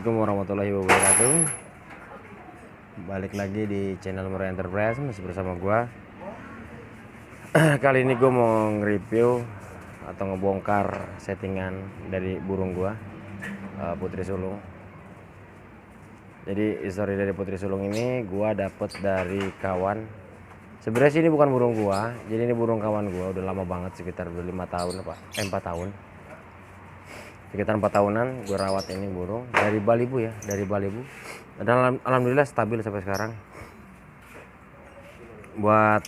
Assalamualaikum warahmatullahi wabarakatuh. Balik lagi di channel Murray Enterprise, masih bersama gua. Kali ini gue mau nge-review atau ngebongkar settingan dari burung gua, Putri Sulung. Jadi histori dari Putri Sulung ini gua dapet dari kawan. Sebenarnya sih ini bukan burung gua, jadi ini burung kawan gua, udah lama banget, sekitar 5 tahun 4 tahun. Sekitar 4 tahunan gue rawat ini burung dari Bali Bu ya, dari Bali Bu. Dan alhamdulillah stabil sampai sekarang. Buat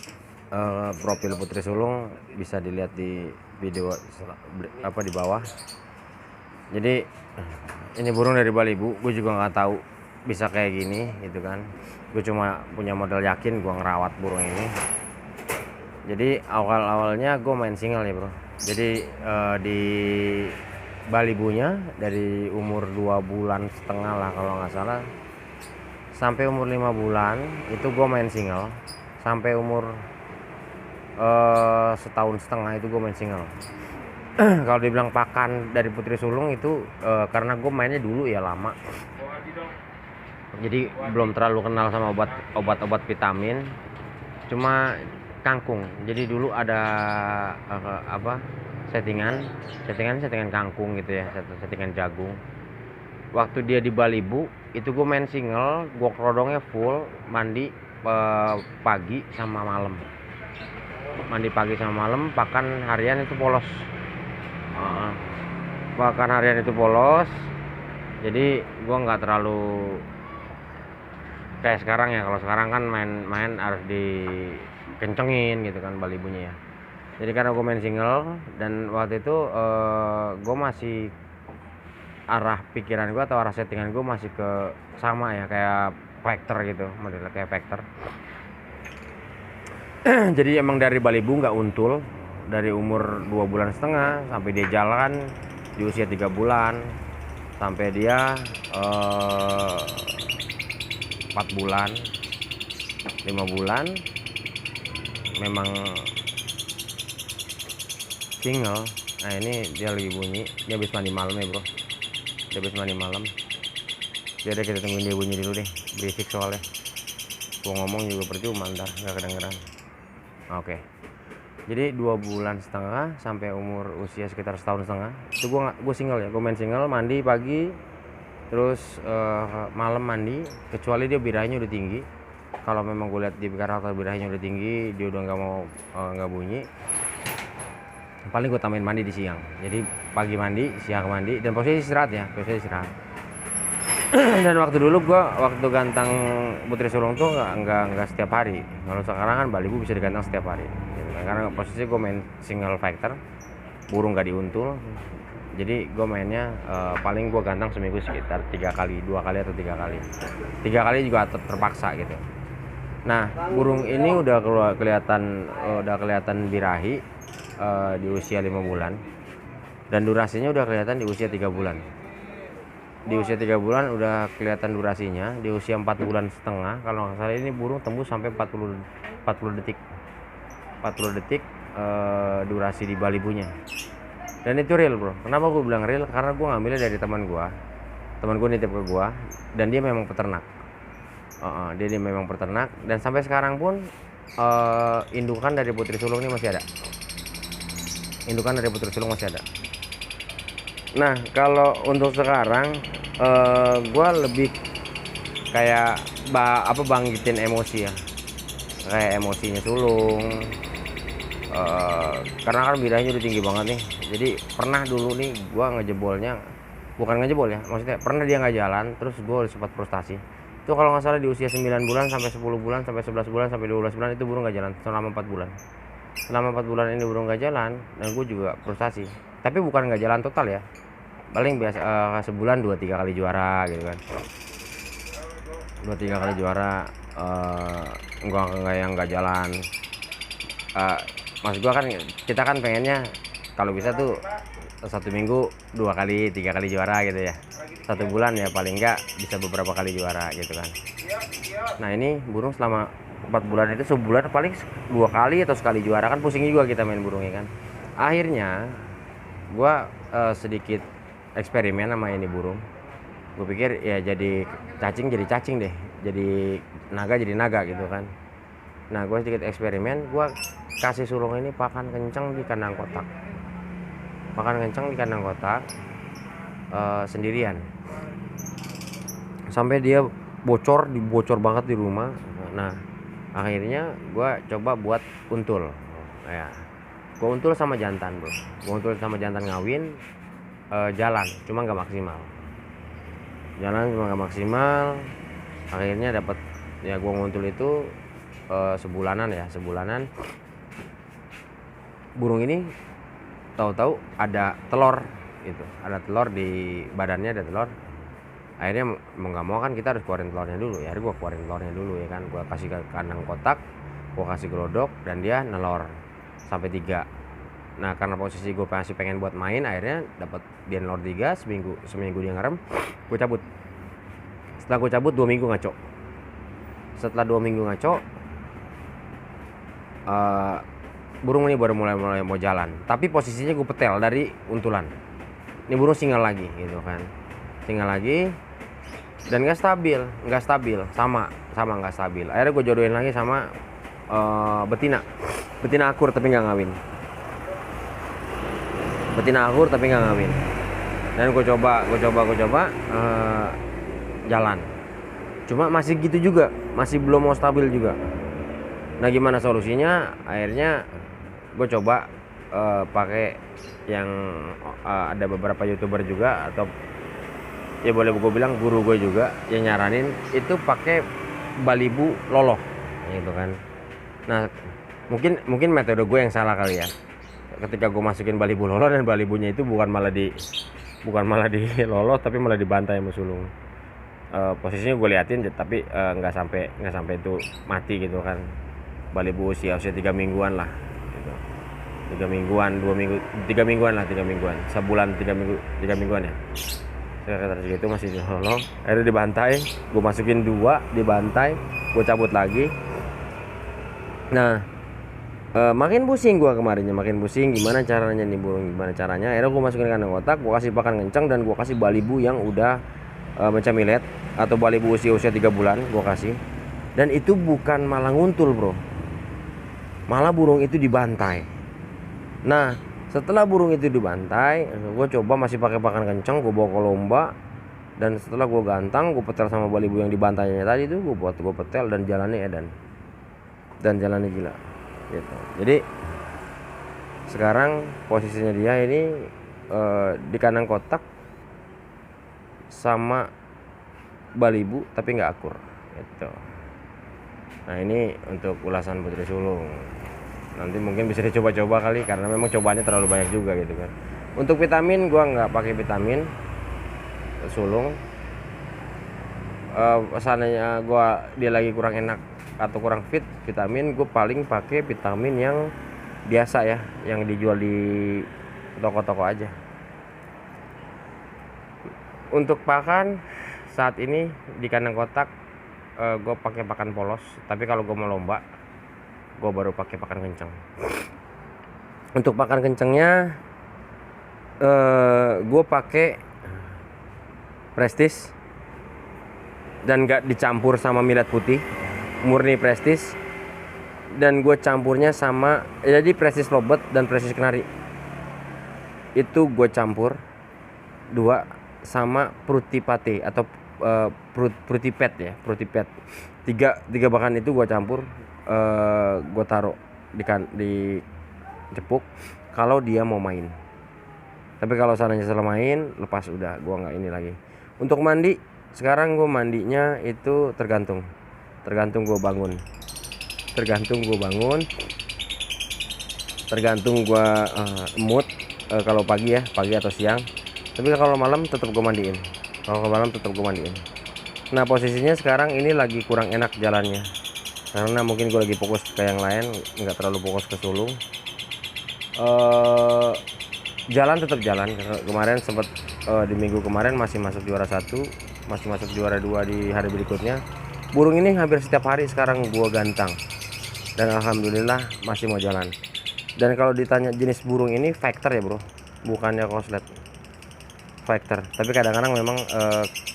profil Putri Sulung bisa dilihat di video di bawah. Jadi ini burung dari Bali Bu, gue juga nggak tahu bisa kayak gini gitu kan. Gue cuma punya modal yakin gue ngerawat burung ini. Jadi awalnya gue main single ya bro. Jadi di Bali bunya dari umur 2,5 bulan lah kalau nggak salah sampai umur 5 bulan itu gue main single, sampai umur 1,5 tahun itu gue main single. Kalau dibilang pakan dari Putri Sulung itu karena gue mainnya dulu ya lama, jadi belum terlalu kenal sama obat-obat vitamin, cuma kangkung. Jadi dulu ada settingan kangkung gitu ya, settingan jagung. Waktu dia di Bali Bu itu gue main single, gue kerodongnya full, mandi pagi sama malam, pakan harian itu polos. Jadi gue nggak terlalu kayak sekarang ya. Kalau sekarang kan main harus dikencengin gitu kan Bali Bunya ya. Jadi karena gue main single, dan waktu itu gue masih arah pikiran gue atau arah settingan gue masih ke sama ya, kayak Vector gitu, modelnya kayak Vector. Jadi emang dari Bali Bu nggak untul, dari umur 2,5 bulan sampai dia jalan di usia 3 bulan, sampai dia 4 bulan 5 bulan memang single. Nah ini dia lagi bunyi, dia habis mandi malam ya bro, dia habis mandi malam. Jadi kita tungguin dia bunyi dulu deh, berisik soalnya gua ngomong juga percuma, ntar nggak kedengeran. Oke. Jadi 2,5 bulan sampai umur usia sekitar 1,5 tahun itu gue single ya, gue main single, mandi pagi terus malam mandi, kecuali dia birahinya udah tinggi. Kalau memang gue lihat di karakter birahinya udah tinggi, dia udah nggak bunyi, paling gue tambahin mandi di siang. Jadi pagi mandi, siang mandi, dan posisi istirahat ya, Dan waktu gantang Putri Sulung tuh nggak setiap hari. Kalau sekarang kan Bali Bu bisa digantang setiap hari gitu. Karena posisi gue main single Vector, burung nggak diuntul, jadi gue mainnya paling gue gantang seminggu sekitar 3 kali, 2 kali atau 3 kali. 3 kali juga terpaksa gitu. Nah burung ini udah kelihatan birahi di usia 5 bulan, dan durasinya udah kelihatan di usia 3 bulan. Di usia 3 bulan udah kelihatan durasinya. Di usia 4,5 bulan kalau nggak salah ini burung tembus sampai 40 detik durasi di Bali Bunya. Dan itu real bro. Kenapa gue bilang real? Karena gue ngambilnya dari teman gue nitip ke gue, dan dia memang peternak. Dia memang peternak, dan sampai sekarang pun indukan dari Putri Sulung ini masih ada. Nah kalau untuk sekarang gue lebih kayak bangkitin emosi ya, kayak emosinya sulung. Karena kan birahinya udah tinggi banget nih. Jadi pernah dulu nih gue maksudnya pernah dia nggak jalan, terus gue sempat frustasi. Itu kalau nggak salah di usia 9 bulan sampai 10 bulan sampai 11 bulan sampai 12 bulan itu burung nggak jalan selama 4 bulan. Selama 4 bulan ini burung nggak jalan, dan gue juga frustasi. Tapi bukan nggak jalan total ya, paling biasa sebulan 2-3 kali juara gitu kan. 2-3 kali juara, enggak yang nggak jalan. Maksud gua kan kita kan pengennya kalau bisa tuh 1 minggu 2 kali 3 kali juara gitu ya. 1 bulan ya paling enggak bisa beberapa kali juara gitu kan. Nah ini burung selama 4 bulan itu sebulan paling 2 kali atau sekali juara, kan pusing juga kita main burungnya kan. Akhirnya gua sedikit eksperimen sama ini burung. Gue pikir ya jadi cacing deh, jadi naga gitu kan. Nah gue sedikit eksperimen, gue kasih sulung ini pakan kencang di kandang kotak sendirian sampai dia bocor banget di rumah. Nah akhirnya gue coba buat untul ya, gue untul sama jantan bro, ngawin, jalan cuma nggak maksimal. Akhirnya dapat ya, gue nguntul itu sebulanan. Burung ini tahu-tahu ada telur gitu, ada telur di badannya, ada telur. Akhirnya mau nggak mau kan kita harus keluarin telurnya dulu ya. Akhirnya gue keluarin telurnya dulu ya kan, gue kasih ke kandang kotak, gue kasih gelodok, dan dia nelor sampai 3. Nah karena posisi gue masih pengen buat main, akhirnya dapat dia nelor 3. Seminggu dia ngerem, gue cabut. Setelah gue cabut 2 minggu ngaco. Setelah 2 minggu ngaco, burung ini baru mulai mau jalan, tapi posisinya gue petel dari untulan. Ini burung singal lagi gitu kan, dan nggak stabil, sama nggak stabil. Akhirnya gue jodohin lagi sama betina akur tapi nggak ngawin. Dan gue coba jalan, cuma masih gitu juga, masih belum mau stabil juga. Nah gimana solusinya? Akhirnya gue coba pakai yang ada beberapa youtuber juga, atau ya boleh gue bilang guru gue juga yang nyaranin itu pakai balibu loloh gitu kan. Nah mungkin metode gue yang salah kali ya, ketika gue masukin balibu loloh dan balibunya itu bukan malah di loloh tapi malah dibantai sama sulung. Posisinya gue liatin tapi nggak sampai itu mati gitu kan. Balibu usia 3 mingguan lah gitu. 3 mingguan, 3 mingguan, sebulan 3 mingguan ya. Sekitar segitu masih di loloh. Akhirnya dibantai, gue masukin 2, dibantai, gue cabut lagi. Nah makin pusing gue kemarinnya, gimana caranya nih burung, akhirnya gue masukin kandang kotak, gue kasih pakan kencang, dan gue kasih balibu yang udah mencamilet atau balibu usia 3 bulan gue kasih. Dan itu bukan malah nguntul bro, malah burung itu dibantai. Nah setelah burung itu dibantai, gue coba masih pakai pakan kencang, gue bawa ke lomba, dan setelah gue gantang, gue petel sama balibu yang dibantainya tadi itu, gue petel, dan jalannya edan, dan jalannya gila gitu. Jadi sekarang posisinya dia ini di kandang kotak sama balibu tapi nggak akur gitu. Nah ini untuk ulasan putri sulung, nanti mungkin bisa dicoba-coba kali, karena memang cobaannya terlalu banyak juga gitu kan. Untuk vitamin gua nggak pakai vitamin sulung. Seandainya dia lagi kurang enak atau kurang fit vitamin, gue paling pakai vitamin yang biasa ya, yang dijual di toko-toko aja. Untuk pakan saat ini di kandang kotak gue pakai pakan polos, tapi kalau gue mau lomba gue baru pakai pakan kencang. Untuk pakan kencangnya gue pakai Prestige, dan gak dicampur sama millet putih, murni Prestige. Dan gue campurnya sama, jadi Prestige Lovebird dan Prestige Canary itu gue campur 2 sama Fruity Pate atau Fruity Pet ya, Fruity Pet. 3 bahan itu gue campur, gue taruh di cepuk kalau dia mau main. Tapi kalau seandainya setelah main lepas, udah gue nggak ini lagi. Untuk mandi sekarang gue mandinya itu tergantung gue bangun, tergantung gue mood, kalau pagi atau siang. Tapi kalau malam tetap gue mandiin. Nah posisinya sekarang ini lagi kurang enak jalannya, karena mungkin gue lagi fokus ke yang lain, nggak terlalu fokus ke sulung. Jalan tetap jalan. Kemarin sempat di minggu kemarin masih masuk juara 1, masih masuk juara 2 di hari berikutnya. Burung ini hampir setiap hari sekarang gua gantang, dan alhamdulillah masih mau jalan. Dan kalau ditanya jenis burung ini factor ya bro, bukannya koslet. fighter, tapi kadang-kadang memang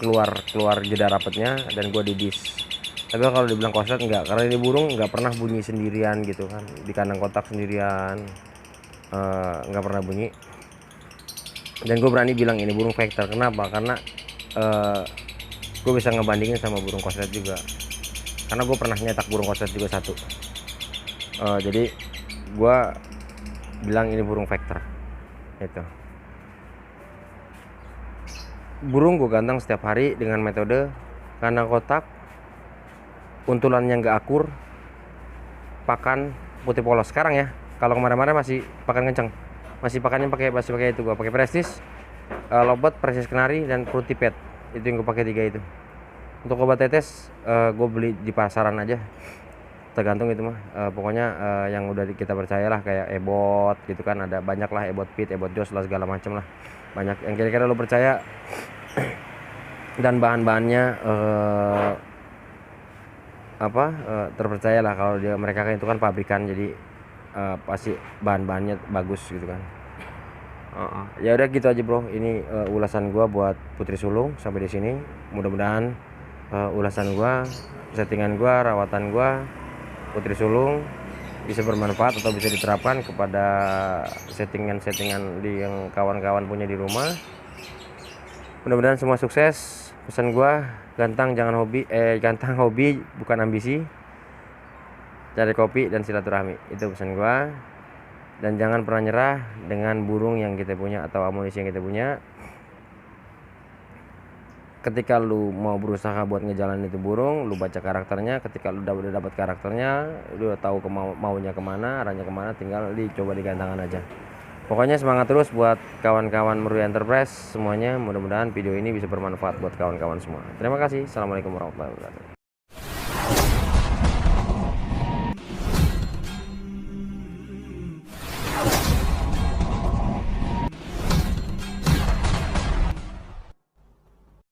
keluar jeda rapetnya dan gue didis. Tapi kalau dibilang koslet enggak, karena ini burung nggak pernah bunyi sendirian gitu kan, di kandang kotak sendirian, nggak pernah bunyi. Dan gue berani bilang ini burung fighter. Kenapa? Karena gue bisa ngebandingin sama burung koslet juga, karena gue pernah nyetak burung koslet juga satu. Jadi gue bilang ini burung fighter itu. Burung gue gantang setiap hari dengan metode kandang kotak, untulannya nggak akur, pakan putih polos. Sekarang ya, kalau kemarin-kemarin masih pakan kenceng, masih pakai itu. Gue pakai Prestige, Lobot, Prestige Kenari, dan Frutipet. Itu yang gue pakai 3 itu. Untuk obat tetes gue beli di pasaran aja, tergantung itu mah. Pokoknya yang udah kita percaya lah, kayak Ebot gitu kan, ada banyak lah, Ebot Pit, Ebot Jos lah, segala macem lah, banyak yang kira-kira lo percaya. Dan bahan-bahannya terpercaya lah. Kalau mereka kan itu kan pabrikan, jadi pasti bahan-bahannya bagus gitu kan. Ya udah gitu aja bro, ini ulasan gua buat Putri Sulung sampai di sini. Mudah-mudahan ulasan gua, settingan gua, rawatan gua Putri Sulung bisa bermanfaat atau bisa diterapkan kepada settingan di yang kawan-kawan punya di rumah. Mudah-mudahan semua sukses. Pesan gua, gantang hobi bukan ambisi. Cari kopi dan silaturahmi, itu pesan gua. Dan jangan pernah nyerah dengan burung yang kita punya atau amunisi yang kita punya. Ketika lu mau berusaha buat ngejalanin itu burung, lu baca karakternya. Ketika lu udah dapat karakternya, lu udah tahu maunya kemana, arahnya kemana, tinggal dicoba digantangan aja. Pokoknya semangat terus buat kawan-kawan Meruya Enterprise semuanya. Mudah-mudahan video ini bisa bermanfaat buat kawan-kawan semua. Terima kasih. Assalamualaikum warahmatullahi wabarakatuh.